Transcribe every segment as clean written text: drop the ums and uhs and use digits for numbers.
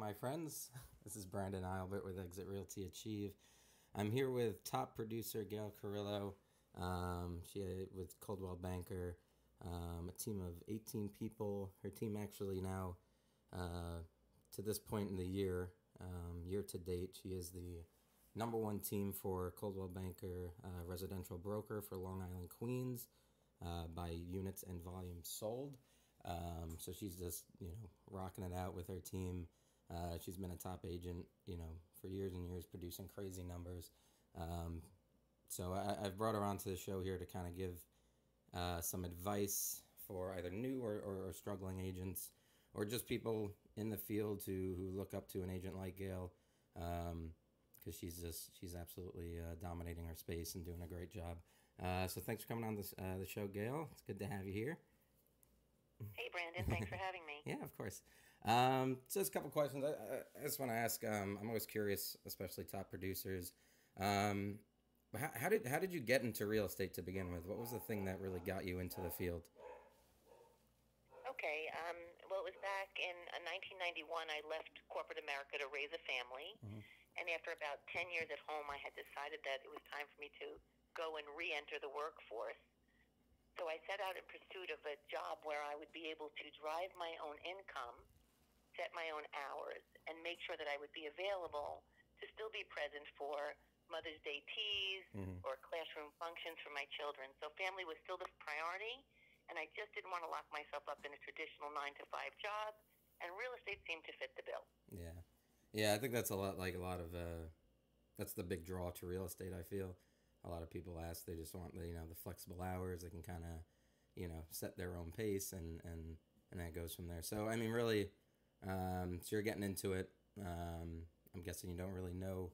my friends. This is Brandon Albert with Exit Realty Achieve. I'm here with top producer Gail Carillo. She with Coldwell Banker, a team of 18 people. Her team actually now, to this point in the year, year to date, she is the number one team for Coldwell Banker Residential Broker for Long Island, Queens, by units and volume sold. So she's just, rocking it out with her team. She's been a top agent, for years and years, producing crazy numbers. So I've brought her onto the show here to kind of give some advice for either new or struggling agents, or just people in the field who look up to an agent like Gail, because she's absolutely dominating her space and doing a great job. So thanks for coming on the show, Gail. It's good to have you here. Hey, Brandon. Thanks for having me. Yeah, of course. So just a couple questions. I just want to ask. I'm always curious, especially top producers. How did you get into real estate to begin with? What was the thing that really got you into the field? Okay. Well, it was back in 1991. I left corporate America to raise a family. Mm-hmm. And after about 10 years at home, I had decided that it was time for me to go and re-enter the workforce. So I set out in pursuit of a job where I would be able to drive my own income, set my own hours, and make sure that I would be available to still be present for Mother's Day teas or classroom functions for my children. So family was still the priority, and I just didn't want to lock myself up in a traditional 9-to-5 job, and real estate seemed to fit the bill. Yeah, I think that's that's the big draw to real estate, I feel. A lot of people ask, they just want the flexible hours. They can kind of, set their own pace, and then it goes from there. So, I mean, really, so you're getting into it. I'm guessing you don't really know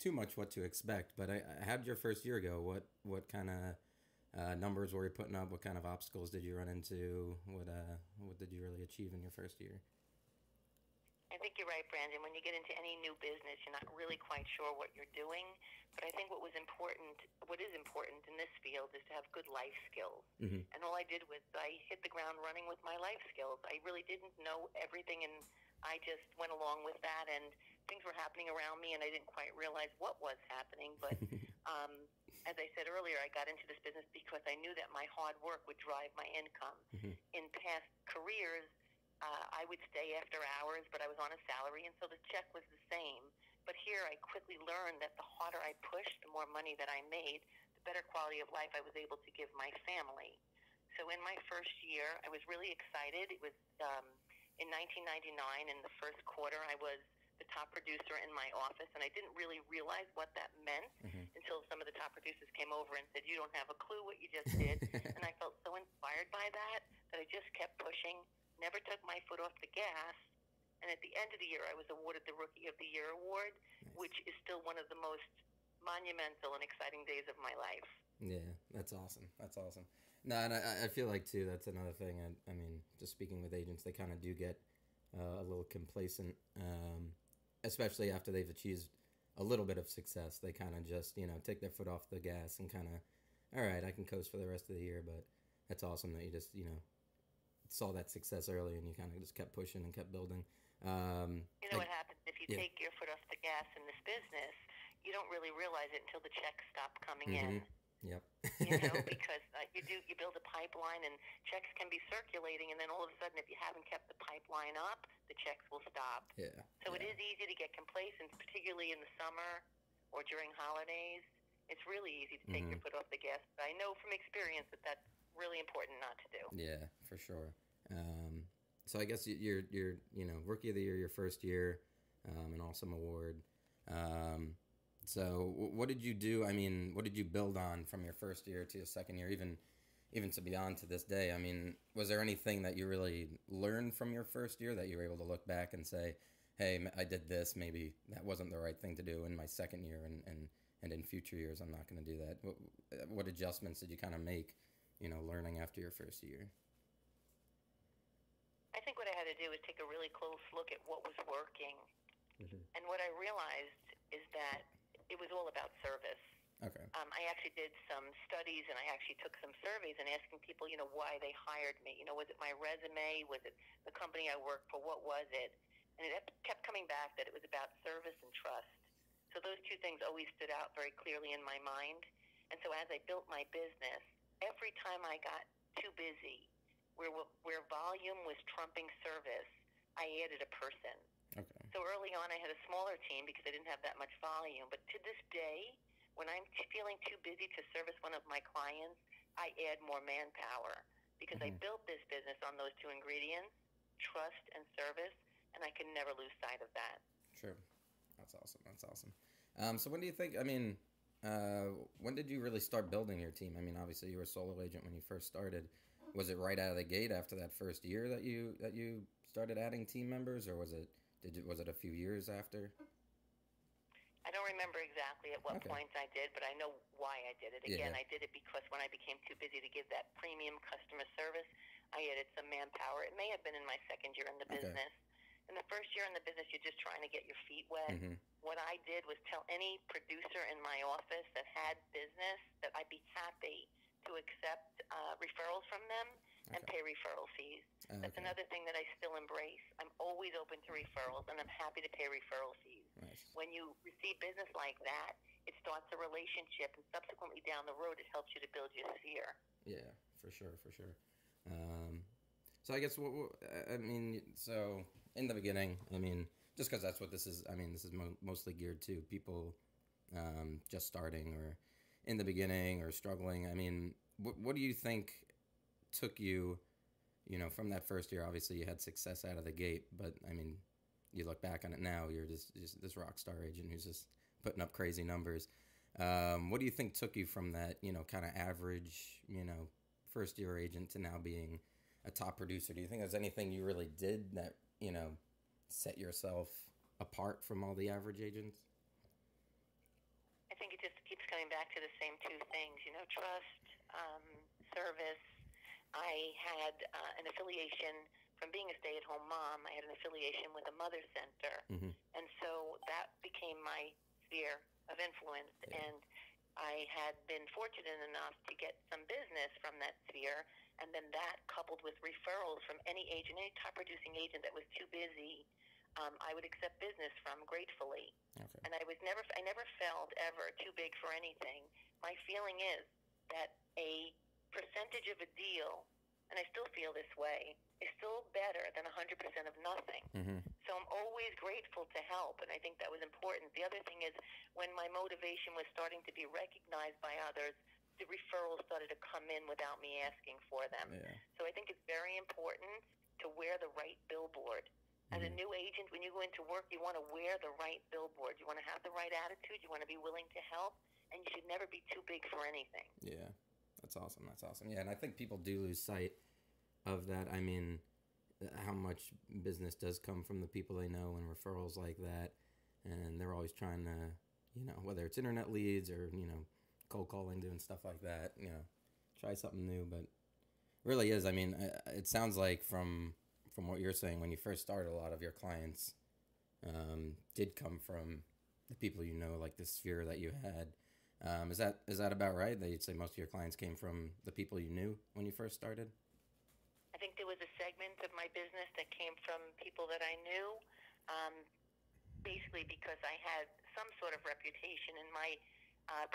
too much what to expect, but how did your first year go? What kind of numbers were you putting up? What kind of obstacles did you run into? What did you really achieve in your first year? I think you're right, Brandon. When you get into any new business, you're not really quite sure what you're doing. But I think what is important in this field is to have good life skills. Mm-hmm. And all I did was I hit the ground running with my life skills. I really didn't know everything, and I just went along with that. And things were happening around me, and I didn't quite realize what was happening. But as I said earlier, I got into this business because I knew that my hard work would drive my income. Mm-hmm. In past careers, I would stay after hours, but I was on a salary, and so the check was the same. But here I quickly learned that the harder I pushed, the more money that I made, the better quality of life I was able to give my family. So in my first year, I was really excited. It was in 1999, in the first quarter, I was the top producer in my office, and I didn't really realize what that meant until some of the top producers came over and said, "You don't have a clue what you just did." And I felt so inspired by that I just kept pushing. Never took my foot off the gas, and at the end of the year, I was awarded the Rookie of the Year award, nice. Which is still one of the most monumental and exciting days of my life. Yeah, that's awesome. No, and I feel like, too, that's another thing. I mean, just speaking with agents, they kind of do get a little complacent, especially after they've achieved a little bit of success. They kind of just, take their foot off the gas and kind of, all right, I can coast for the rest of the year, but that's awesome that you just, saw that success early and you kind of just kept pushing and kept building. What happens if you take your foot off the gas in this business, you don't really realize it until the checks stop coming in. Yep. Because you build a pipeline and checks can be circulating, and then all of a sudden, if you haven't kept the pipeline up, the checks will stop. Yeah. So it is easy to get complacent, particularly in the summer or during holidays. It's really easy to take your foot off the gas. But I know from experience that that's really important not to do. Yeah, for sure. So I guess you're Rookie of the Year your first year, an awesome award. So what did you do? I mean, what did you build on from your first year to your second year, even to beyond to this day? I mean, was there anything that you really learned from your first year that you were able to look back and say, hey, I did this, maybe that wasn't the right thing to do in my second year, and in future years I'm not going to do that? What adjustments did you kind of make, learning after your first year? I think what I had to do was take a really close look at what was working. And what I realized is that it was all about service. Okay. I actually did some studies, and I actually took some surveys and asking people, why they hired me. Was it my resume? Was it the company I worked for? What was it? And it kept coming back that it was about service and trust. So those two things always stood out very clearly in my mind. And so as I built my business, every time I got too busy, where volume was trumping service, I added a person. Okay. So early on, I had a smaller team because I didn't have that much volume. But to this day, when I'm feeling too busy to service one of my clients, I add more manpower because I built this business on those two ingredients, trust and service, and I can never lose sight of that. True. That's awesome. That's awesome. So when do you think, when did you really start building your team? I mean, obviously you were a solo agent when you first started. Was it right out of the gate after that first year that you started adding team members, or was it a few years after? I don't remember exactly at what points I did, but I know why I did it. Again, I did it because when I became too busy to give that premium customer service, I added some manpower. It may have been in my second year in the business. In the first year in the business, you're just trying to get your feet wet. What I did was tell any producer in my office that had business that I'd be happy to accept referrals from them and pay referral fees. That's another thing that I still embrace. I'm always open to referrals, and I'm happy to pay referral fees. Nice. When you receive business like that, it starts a relationship, and subsequently down the road, it helps you to build your sphere. Yeah, for sure. So I guess, so in the beginning, just because that's what this is, this is mostly geared to people just starting or in the beginning or struggling. What do you think took you, from that first year? Obviously you had success out of the gate, but you look back on it now, you're just this rock star agent who's just putting up crazy numbers. What do you think took you from that, kind of average, first year agent to now being a top producer? Do you think there's anything you really did that, set yourself apart from all the average agents? I think it just keeps coming back to the same two things, trust, service. I had an affiliation from being a stay-at-home mom. I had an affiliation with a mother center. And so that became my sphere of influence. And I had been fortunate enough to get some business from that sphere. And then that coupled with referrals from any agent, any top producing agent that was too busy, I would accept business from gratefully. And I never felt ever too big for anything. My feeling is that a percentage of a deal, and I still feel this way, is still better than 100% of nothing. So I'm always grateful to help, and I think that was important. The other thing is when my motivation was starting to be recognized by others, the referrals started to come in without me asking for them. So I think it's very important to wear the right billboard. As a new agent, when you go into work, you want to wear the right billboard. You want to have the right attitude. You want to be willing to help, and you should never be too big for anything. Yeah, that's awesome. Yeah, and I think people do lose sight of that. How much business does come from the people they know and referrals like that, and they're always trying to, whether it's internet leads or, cold calling, doing stuff like that, try something new. But really is, it sounds like from what you're saying, when you first started, a lot of your clients did come from the people like the sphere that you had. Is that about right? That you'd say most of your clients came from the people you knew when you first started? I think there was a segment of my business that came from people that I knew, basically because I had some sort of reputation in my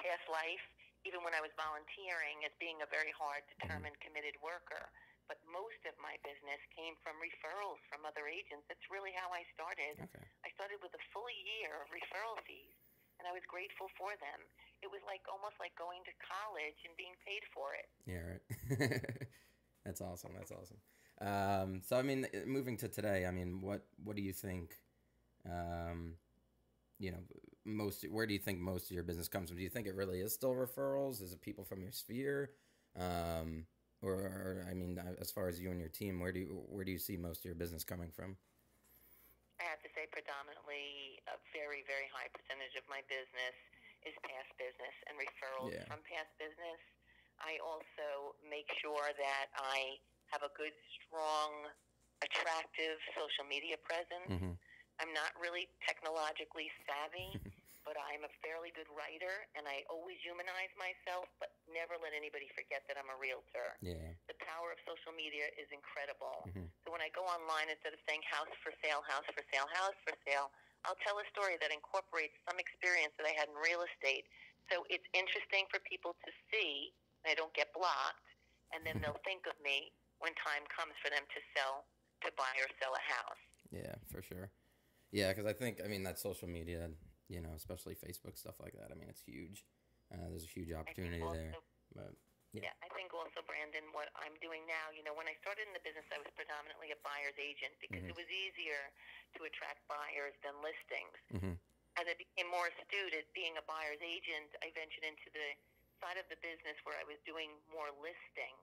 past life, even when I was volunteering, as being a very hard, determined, committed worker. But most of my business came from referrals from other agents. That's really how I started. I started with a full year of referral fees, and I was grateful for them. It was almost like going to college and being paid for it. Yeah, right. That's awesome. So, moving to today, what do you think, where do you think most of your business comes from? Do you think it really is still referrals? Is it people from your sphere? Or as far as you and your team, where do you see most of your business coming from? I have to say predominantly a very, very high percentage of my business is past business and referrals from past business. I also make sure that I have a good, strong, attractive social media presence. I'm not really technologically savvy, but I'm a fairly good writer, and I always humanize myself, but never let anybody forget that I'm a realtor. Yeah. The power of social media is incredible. Mm-hmm. So when I go online, instead of saying house for sale, house for sale, house for sale, I'll tell a story that incorporates some experience that I had in real estate. So it's interesting for people to see, and I don't get blocked, and then they'll think of me when time comes for them to buy or sell a house. Yeah, for sure. Yeah, because I think, that social media, especially Facebook, stuff like that, it's huge. There's a huge opportunity there. But yeah, I think also, Brandon, what I'm doing now, when I started in the business, I was predominantly a buyer's agent because mm-hmm. it was easier to attract buyers than listings. Mm-hmm. As I became more astute at being a buyer's agent, I ventured into the side of the business where I was doing more listing.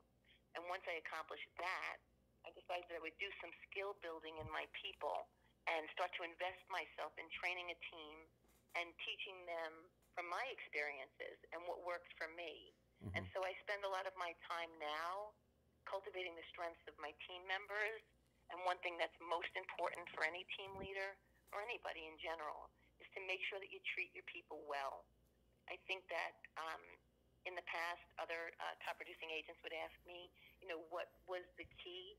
And once I accomplished that, I decided that I would do some skill building in my people and start to invest myself in training a team and teaching them from my experiences and what worked for me. Mm-hmm. And so I spend a lot of my time now cultivating the strengths of my team members. And one thing that's most important for any team leader or anybody in general is to make sure that you treat your people well. I think that in the past, other top producing agents would ask me, what was the key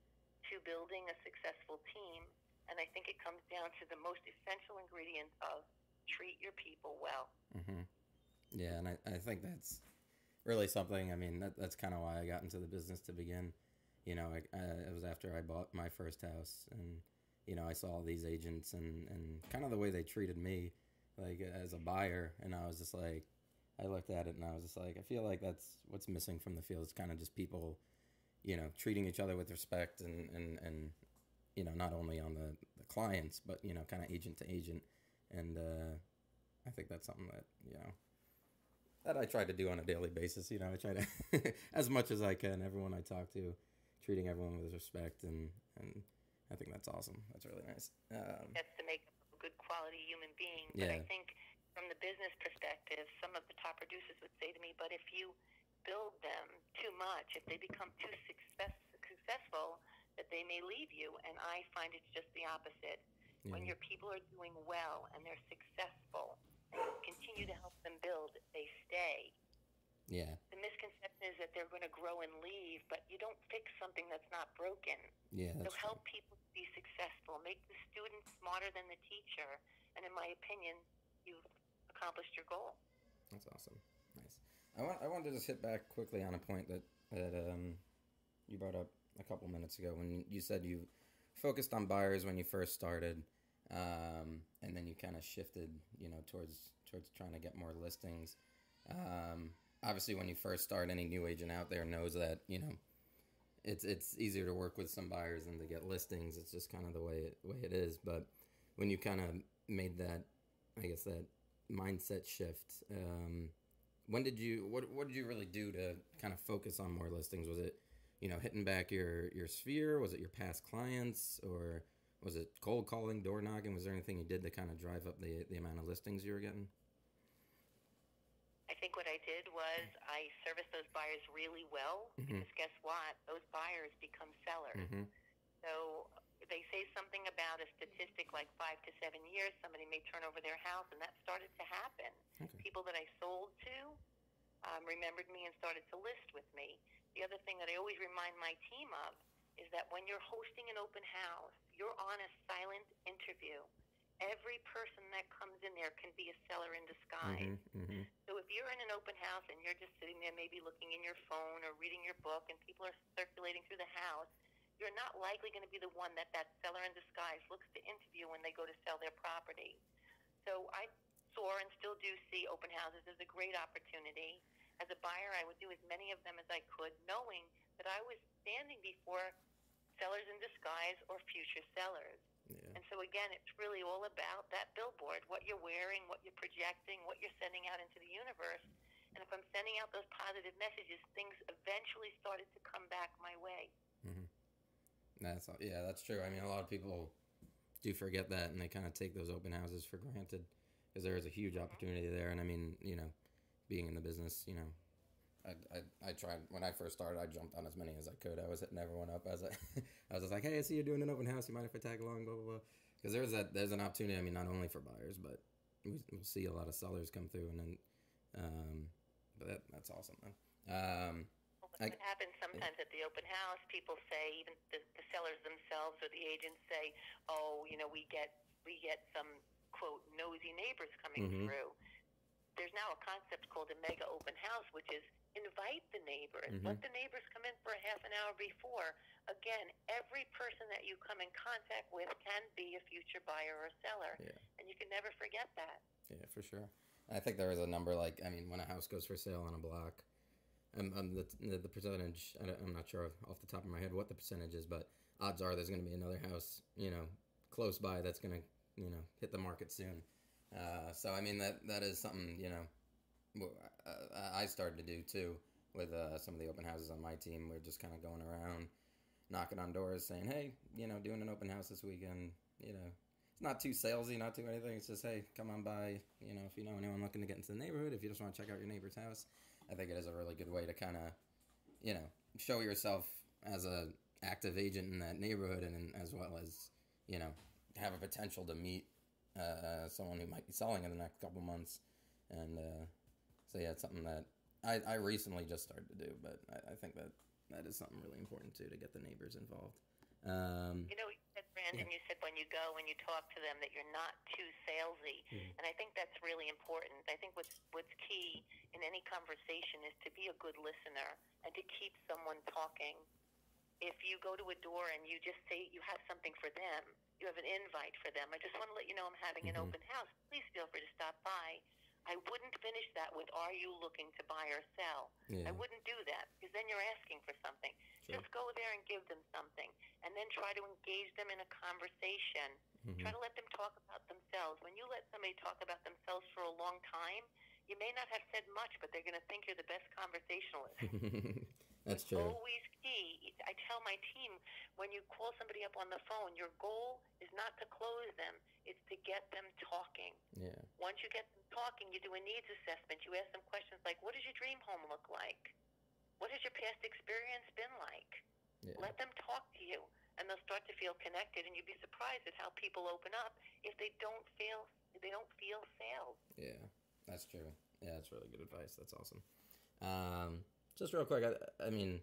to building a successful team? And I think it comes down to the most essential ingredient of treat your people well. Mm-hmm. Yeah, and I think that's really something. That's kind of why I got into the business to begin. It was after I bought my first house, and I saw all these agents and kind of the way they treated me, like as a buyer, and I was just like, I looked at it and I was just like, I feel like that's what's missing from the field. It's kind of just people, treating each other with respect and not only on the clients, but kind of agent to agent, and I think that's something that that I try to do on a daily basis. I try to, as much as I can, everyone I talk to, treating everyone with respect, and I think that's awesome. That's really nice. That's to make a good quality human being. Yeah. But I think from the business perspective, some of the top producers would say to me, but if you build them too much, if they become too successful, that they may leave you. And I find it's just the opposite. Yeah. When your people are doing well and they're successful, and you continue to help them build, they stay. Yeah. The misconception is that they're going to grow and leave, but you don't fix something that's not broken. Yeah, so that's help true. people be successful. Make the student smarter than the teacher. And in my opinion, you've accomplished your goal. That's awesome. Nice. I wanted to just hit back quickly on a point that you brought up a couple minutes ago when you said you focused on buyers when you first started, and then you kind of shifted, towards trying to get more listings. Obviously, when you first start, any new agent out there knows that it's easier to work with some buyers than to get listings. It's just kind of the way it is. But when you kind of made that, I guess, that mindset shift, what did you really do to kind of focus on more listings? Was it hitting back your sphere? Was it your past clients, or was it cold calling, door knocking? Was there anything you did to kind of drive up the amount of listings you were getting? I think what I did was I serviced those buyers really well, Mm-hmm. because guess what? Those buyers become sellers. Mm-hmm. So they say something about a statistic like 5 to 7 years, somebody may turn over their house, and that started to happen. Okay. People that I sold to remembered me and started to list with me. The other thing that I always remind my team of is that when you're hosting an open house, you're on a silent interview. Every person that comes in there can be a seller in disguise. Mm-hmm. Mm-hmm. So if you're in an open house and you're just sitting there maybe looking in your phone or reading your book and people are circulating through the house, you're not likely going to be the one that seller in disguise looks to interview when they go to sell their property. So I saw and still do see open houses as a great opportunity. As a buyer, I would do as many of them as I could, knowing that I was standing before sellers in disguise or future sellers. Yeah. And so again, it's really all about that billboard, what you're wearing, what you're projecting, what you're sending out into the universe. And if I'm sending out those positive messages, things eventually started to come back my way. Mm-hmm. That's true. A lot of people do forget that, and they kind of take those open houses for granted, because there is a huge opportunity there. And being in the business, I tried when I first started. I jumped on as many as I could. I was hitting everyone up as I was just like, hey, I see you're doing an open house. You mind if I tag along? Blah blah blah. Because there's an opportunity. Not only for buyers, but we'll see a lot of sellers come through, and then but that's awesome, man. What happens sometimes at the open house, people say, even the sellers themselves or the agents say, oh, we get some, quote, nosy neighbors coming through. There's now a concept called a mega open house, which is invite the neighbors. Let the neighbors come in for a half an hour before. Again, every person that you come in contact with can be a future buyer or seller, and you can never forget that. Yeah, for sure. I think there is a number, like, I mean, when a house goes for sale on a block, the percentage, I'm not sure off the top of my head what the percentage is, but odds are there's going to be another house, close by that's going to, hit the market soon. So, I mean, that is something, I started to do too with some of the open houses on my team. We're just kind of going around, knocking on doors, saying, hey, doing an open house this weekend, it's not too salesy, not too anything. It's just, hey, come on by, if you know anyone looking to get into the neighborhood, if you just want to check out your neighbor's house. I think it is a really good way to kind of, show yourself as a active agent in that neighborhood, and as well as, have a potential to meet someone who might be selling in the next couple months. And so, yeah, it's something that I recently just started to do, but I think that is something really important, too, to get the neighbors involved. You said, Brandon, you said when you go and you talk to them that you're not too salesy, and I think that's really important. I think what's key in any conversation is to be a good listener and to keep someone talking. If you go to a door and you just say you have something for them, you have an invite for them, I just want to let you know I'm having an open house. Please feel free to stop by. I wouldn't finish that with, are you looking to buy or sell? Yeah. I wouldn't do that, because then you're asking for something. Sure. Just go there and give them something, and then try to engage them in a conversation. Try to let them talk about themselves. When you let somebody talk about themselves for a long time, you may not have said much, but they're going to think you're the best conversationalist. That's true. Always key. I tell my team, when you call somebody up on the phone, your goal is not to close them. It's to get them talking. Yeah. Once you get them talking, you do a needs assessment. You ask them questions like, what does your dream home look like? What has your past experience been like? Yeah. Let them talk to you, and they'll start to feel connected, and you'd be surprised at how people open up if they don't feel sales. Yeah, that's true. Yeah, that's really good advice. That's awesome. Just real quick, I mean,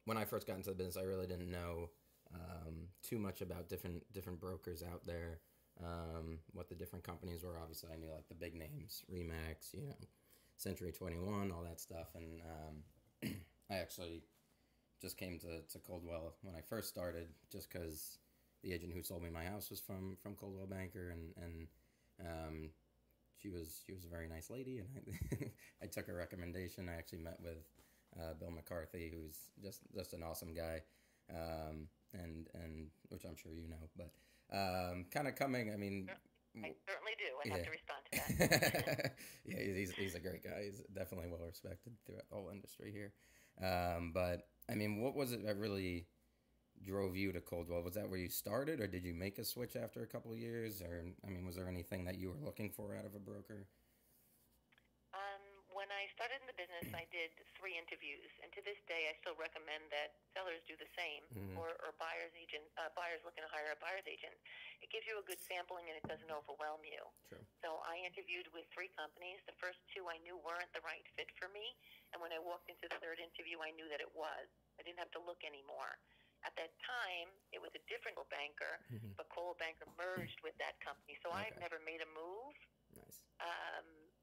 when I first got into the business, I really didn't know too much about different brokers out there, what the different companies were. Obviously, I knew like the big names, Remax, Century 21, all that stuff. And I actually just came to Coldwell when I first started, just because the agent who sold me my house was from Coldwell Banker, and she was a very nice lady, and I took her recommendation. I actually met with Bill McCarthy, who's just an awesome guy, and which I'm sure you know. But kind of coming, I mean, I certainly do. I have to respond to that. Yeah, he's a great guy. He's definitely well respected throughout the whole industry here. But I mean, what was it that really drove you to Coldwell? Was that where you started, or did you make a switch after a couple of years? Or, I mean, was there anything that you were looking for out of a broker? When I started in the business, I did 3 interviews, and to this day, I still recommend that sellers do the same, or buyers looking to hire a buyer's agent. It gives you a good sampling, and it doesn't overwhelm you. True. So I interviewed with 3 companies. The first 2 I knew weren't the right fit for me, and when I walked into the 3rd interview, I knew that it was. I didn't have to look anymore. At that time, it was a different banker, but Coldwell Banker merged with that company. So I had never made a move. Nice.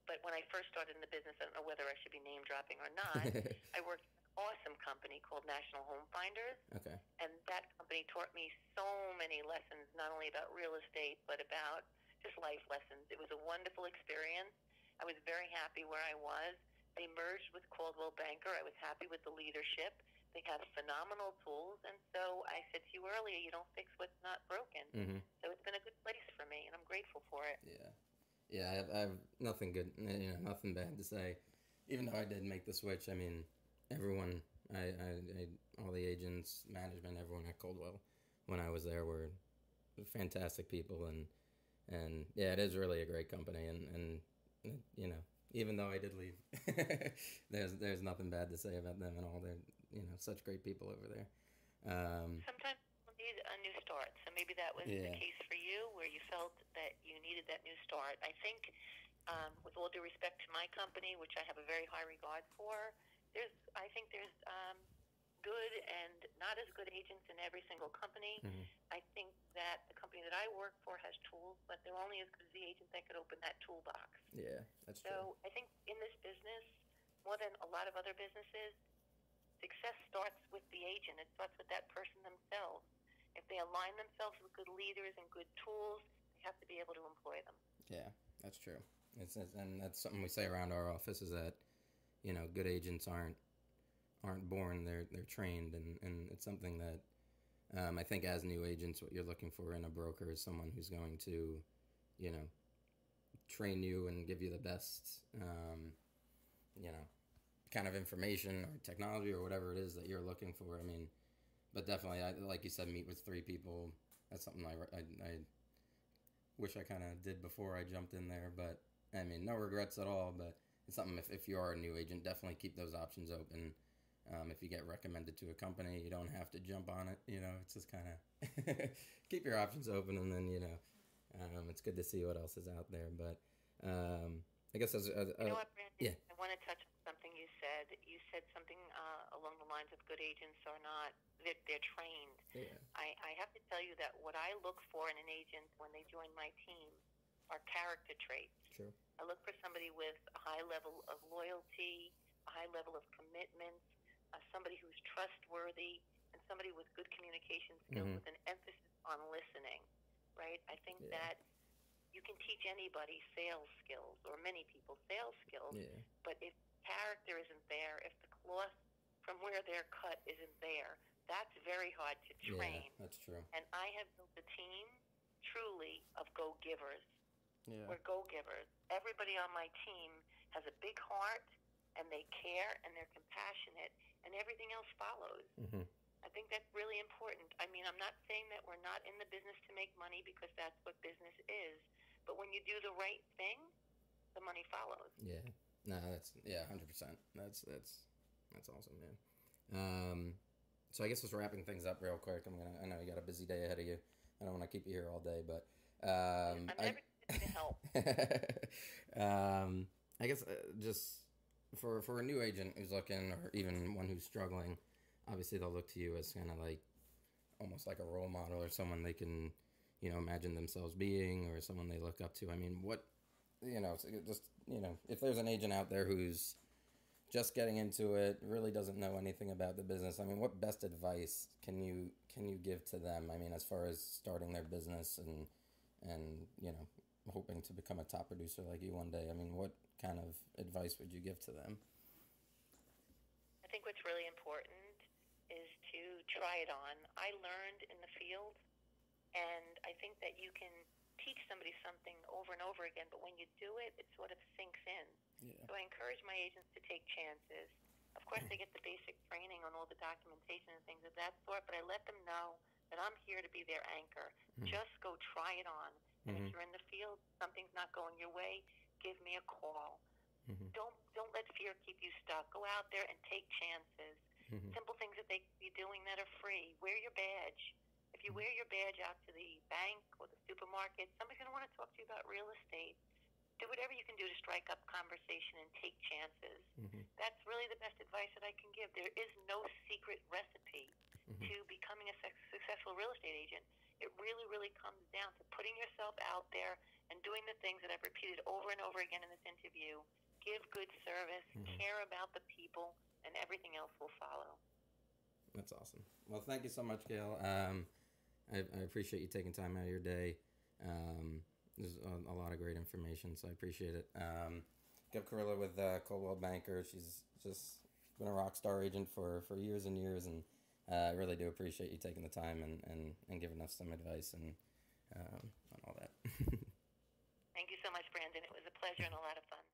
But when I first started in the business, I don't know whether I should be name dropping or not. I worked for an awesome company called National Home Finders. Okay. And that company taught me so many lessons, not only about real estate, but about just life lessons. It was a wonderful experience. I was very happy where I was. They merged with Coldwell Banker. I was happy with the leadership. They have phenomenal tools, and so I said to you earlier, you don't fix what's not broken. So it's been a good place for me, and I'm grateful for it. Yeah, I have nothing good, nothing bad to say. Even though I did make the switch, I mean, everyone, I all the agents, management, everyone at Coldwell, when I was there, were fantastic people, and yeah, it is really a great company, and even though I did leave, there's nothing bad to say about them and all. They're such great people over there. Sometimes people need a new start, so maybe that was the case for you, where you felt that you needed that new start. start. I think, with all due respect to my company, which I have a very high regard for, I think there's good and not as good agents in every single company. Mm-hmm. I think that the company that I work for has tools, but they're only as good as the agent that could open that toolbox. Yeah, that's true. So I think in this business, more than a lot of other businesses, success starts with the agent. It starts with that person themselves. If they align themselves with good leaders and good tools, they have to be able to employ them. Yeah, that's true. And that's something we say around our office is that, good agents aren't born, they're trained, and it's something that I think as new agents, what you're looking for in a broker is someone who's going to, train you and give you the best, kind of information or technology or whatever it is that you're looking for. I mean, but definitely, like you said, meet with 3 people. That's something I wish I kind of did before I jumped in there, but I mean, no regrets at all, but it's something if you are a new agent, definitely keep those options open. If you get recommended to a company, you don't have to jump on it. It's just kind of keep your options open, and then it's good to see what else is out there. But I guess you know what, Brandon? Yeah. I want to touch on something you said. You said something along the lines of good agents are not they're trained. Yeah. I have to tell you that what I look for in an agent when they join my team are character traits. Sure. I look for somebody with a high level of loyalty, a high level of commitment, somebody who's trustworthy, and somebody with good communication skills with an emphasis on listening, right? I think that you can teach anybody sales skills, or many people sales skills, but if character isn't there, if the cloth from where they're cut isn't there, that's very hard to train. Yeah, that's true. And I have built a team, truly, of go-givers. Yeah. We're go-givers. Everybody on my team has a big heart, and they care, and they're compassionate, and everything else follows. Mm-hmm. I think that's really important. I mean, I'm not saying that we're not in the business to make money, because that's what business is. But when you do the right thing, the money follows. Yeah. No, 100%. That's awesome, man. So I guess just wrapping things up real quick. I know you got a busy day ahead of you. I don't want to keep you here all day, but I'm never going to help. I guess just for a new agent who's looking, or even one who's struggling, obviously they'll look to you as kind of like almost like a role model, or someone they can, imagine themselves being, or someone they look up to. I mean, what, if there's an agent out there who's just getting into it, really doesn't know anything about the business, I mean, what best advice can you give to them? I mean, as far as starting their business and hoping to become a top producer like you one day, I mean, what kind of advice would you give to them? I think what's really important is to try it on. I learned in the field, and I think that you can teach somebody something over and over again, but when you do it, it sort of sinks in. Yeah. So I encourage my agents to take chances. Of course, they get the basic training on all the documentation and things of that sort, but I let them know that I'm here to be their anchor. Just go try it on. And if you're in the field, something's not going your way, give me a call. Don't let fear keep you stuck. Go out there and take chances. Simple things that they can be doing that are free. Wear your badge. If you wear your badge out to the bank or the supermarket, somebody's going to want to talk to you about real estate. Do whatever you can do to strike up conversation and take chances. That's really the best advice that I can give. There is no secret recipe to becoming a successful real estate agent. It really, really comes down to putting yourself out there and doing the things that I've repeated over and over again in this interview. Give good service, care about the people, and everything else will follow. That's awesome. Well, thank you so much, Gail. I appreciate you taking time out of your day. There's a lot of great information, so I appreciate it. Gail Carillo with Coldwell Banker. She's just been a rock star agent for years and years, and I really do appreciate you taking the time and giving us some advice and all that. Thank you so much, Brandon. It was a pleasure and a lot of fun.